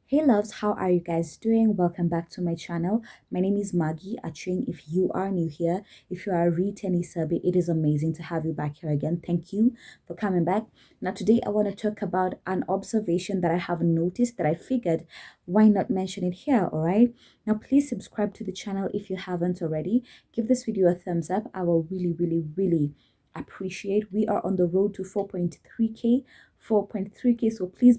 Hey loves, how are you guys doing? Welcome back to my channel. My name is Maggie Aching. If you are new here, if you are a returning subby, it is amazing to have you back here again. Thank you for coming back. Now today I want to talk about an observation that I have noticed that I figured why not mention it here, all right? Now please subscribe to the channel if you haven't already. Give this video a thumbs up. I will really appreciate. We are on the road to 4.3k 4.3k, so please,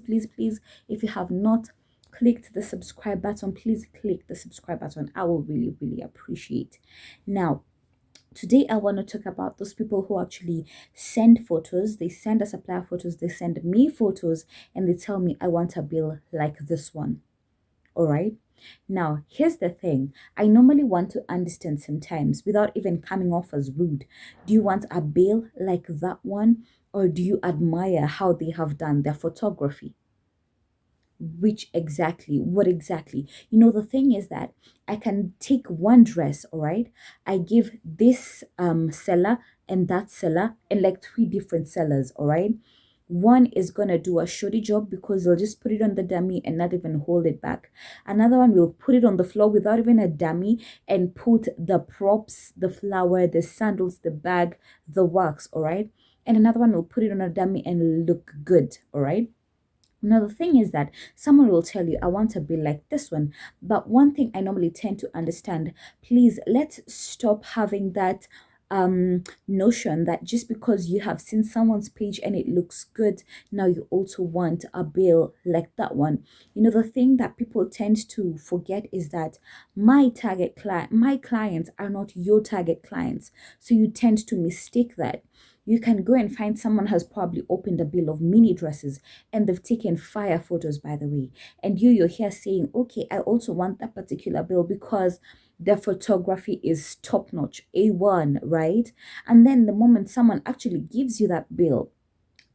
if you have not clicked the subscribe button, please click the subscribe button. I will really appreciate. Now today I want to talk about those people who actually send photos. They send a supplier photos, they send me photos, and they tell me I want a bill like this one. All right, now here's the thing. I normally want to understand sometimes without even coming off as rude. Do you want a bill like that one, or do you admire how they have done their photography? Which exactly, what exactly? The thing is that I can take one dress, all right, I give this seller and that seller and like three different sellers, all right. One is gonna do a shoddy job because they'll just put it on the dummy and not even hold it back. Another one will put it on the floor without even a dummy and put the props, the flower, the sandals, the bag, the wax, all right. And another one will put it on a dummy and look good, all right. Now, the thing is that someone will tell you, I want to be like this one. But one thing I normally tend to understand, please, let's stop having that notion that just because you have seen someone's page and it looks good, now you also want a bill like that one. The thing that people tend to forget is that my clients are not your target clients. So you tend to mistake that. You can go and find someone has probably opened a bill of mini dresses and they've taken fire photos, by the way. And you're here saying, okay, I also want that particular bill because their photography is top notch, A1, right? And then the moment someone actually gives you that bill,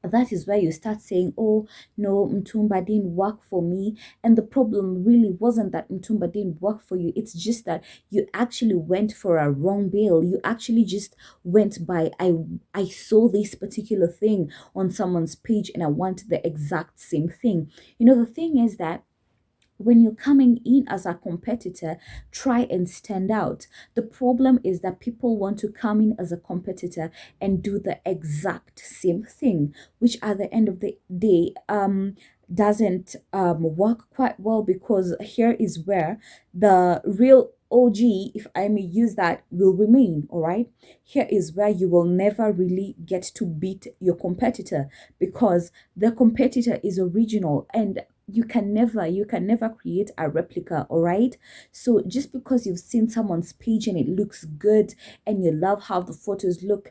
that is where you start saying, oh no, Mtumba didn't work for me. And the problem really wasn't that Mtumba didn't work for you. It's just that you actually went for a wrong bill. You actually just went by, I saw this particular thing on someone's page and I want the exact same thing. The thing is that when you're coming in as a competitor, try and stand out. The problem is that people want to come in as a competitor and do the exact same thing, which at the end of the day doesn't work quite well, because here is where the real OG, if I may use that, will remain. All right, here is where you will never really get to beat your competitor, because the competitor is original and you can never create a replica. All right, so just because you've seen someone's page and it looks good and you love how the photos look,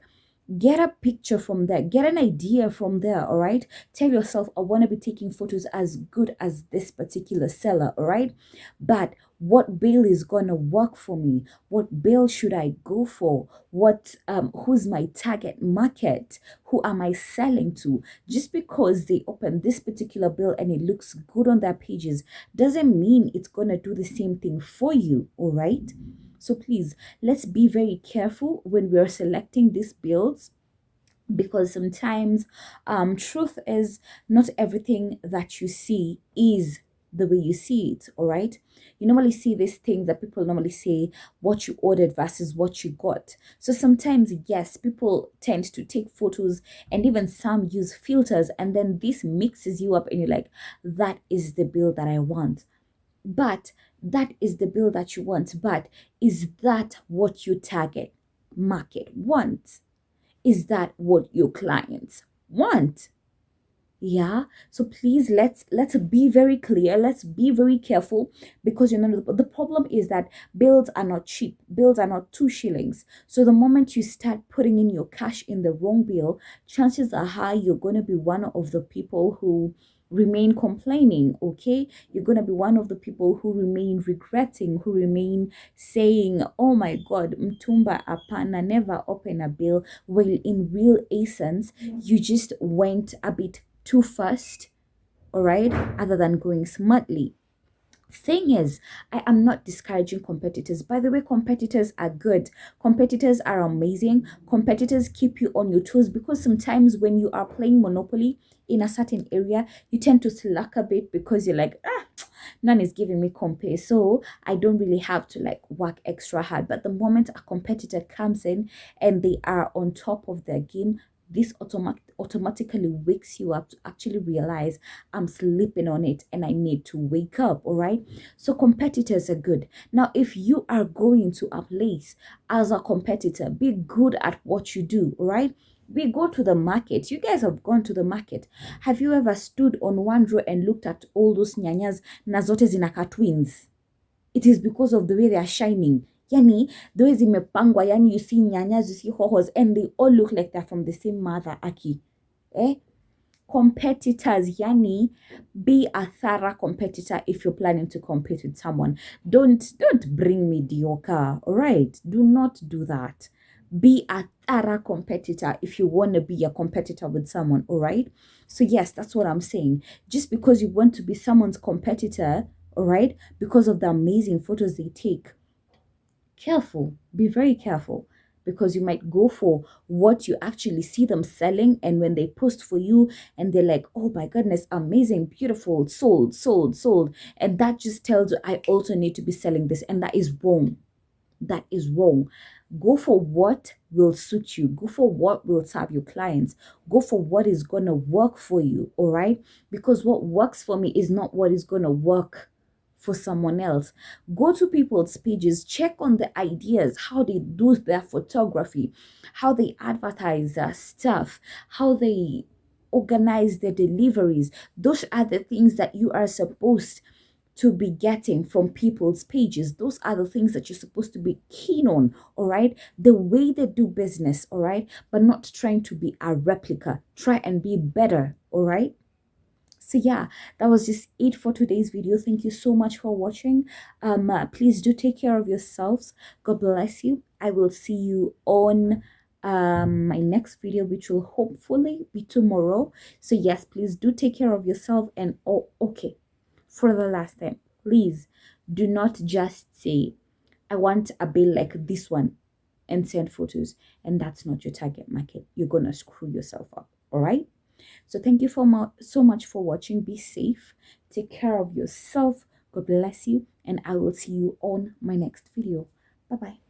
get a picture from there, get an idea from there. All right, tell yourself, I want to be taking photos as good as this particular seller. All right, but what bill is gonna work for me? What bill should I go for? Who's my target market? Who am I selling to? Just because they open this particular bill and it looks good on their pages doesn't mean it's gonna do the same thing for you. All right, so please, let's be very careful when we're selecting these builds, because sometimes truth is not everything that you see is the way you see it. All right, you normally see these things that people normally say, what you ordered versus what you got. So sometimes, yes, people tend to take photos and even some use filters, and then this mixes you up and you're like, that is the bill that I want. But that is the bill that you want, but is that what your target market wants? Is that what your clients want? Yeah, so please, let's be very clear, let's be very careful, because the problem is that bills are not cheap. Bills are not 2 shillings. So the moment you start putting in your cash in the wrong bill, chances are high you're going to be one of the people who remain complaining. Okay, you're going to be one of the people who remain regretting, who remain saying, oh my god, Mtumba apana, never open a bill. Well, in real essence, you just went a bit too fast, all right, other than going smartly. Thing is, I am not discouraging competitors. By the way, competitors are good. Competitors are amazing. Competitors keep you on your toes, because sometimes when you are playing Monopoly in a certain area, you tend to slack a bit because you're like, none is giving me compare, so I don't really have to like work extra hard. But the moment a competitor comes in and they are on top of their game, this automatically wakes you up to actually realize I'm sleeping on it and I need to wake up. All right, so competitors are good. Now if you are going to a place as a competitor, be good at what you do. All right, we go to the market. You guys have gone to the market. Have you ever stood on one row and looked at all those nyanyas na zote zinaka twins? It is because of the way they are shining. Yani, the way zimepangwa, yani you see nyanyas, you see hohos, and they all look like they're from the same mother, Aki. Eh? Competitors, yani, be a thorough competitor if you're planning to compete with someone. Don't bring mediocre, all right? Do not do that. Be a thorough competitor if you want to be a competitor with someone, all right? So yes, that's what I'm saying. Just because you want to be someone's competitor, all right, because of the amazing photos they take, careful, be very careful, because you might go for what you actually see them selling, and when they post for you and they're like, oh my goodness, amazing, beautiful, sold, sold, sold, and that just tells you I also need to be selling this, and that is wrong. That is wrong. Go for what will suit you. Go for what will serve your clients. Go for what is going to work for you, all right? Because what works for me is not what is going to work for someone else. Go to people's pages, check on the ideas, how they do their photography, how they advertise their stuff, how they organize their deliveries. Those are the things that you are supposed to be getting from people's pages. Those are the things that you're supposed to be keen on, all right? The way they do business, all right? But not trying to be a replica. Try and be better, all right? So yeah, that was just it for today's video. Thank you so much for watching. Please do take care of yourselves. God bless you. I will see you on my next video, which will hopefully be tomorrow. So yes, please do take care of yourself. And oh, okay, for the last time, please do not just say I want a bill like this one and send photos, and that's not your target market. You're gonna screw yourself up. All right, so thank you so much for watching. Be safe, take care of yourself. God bless you, and I will see you on my next video. Bye bye.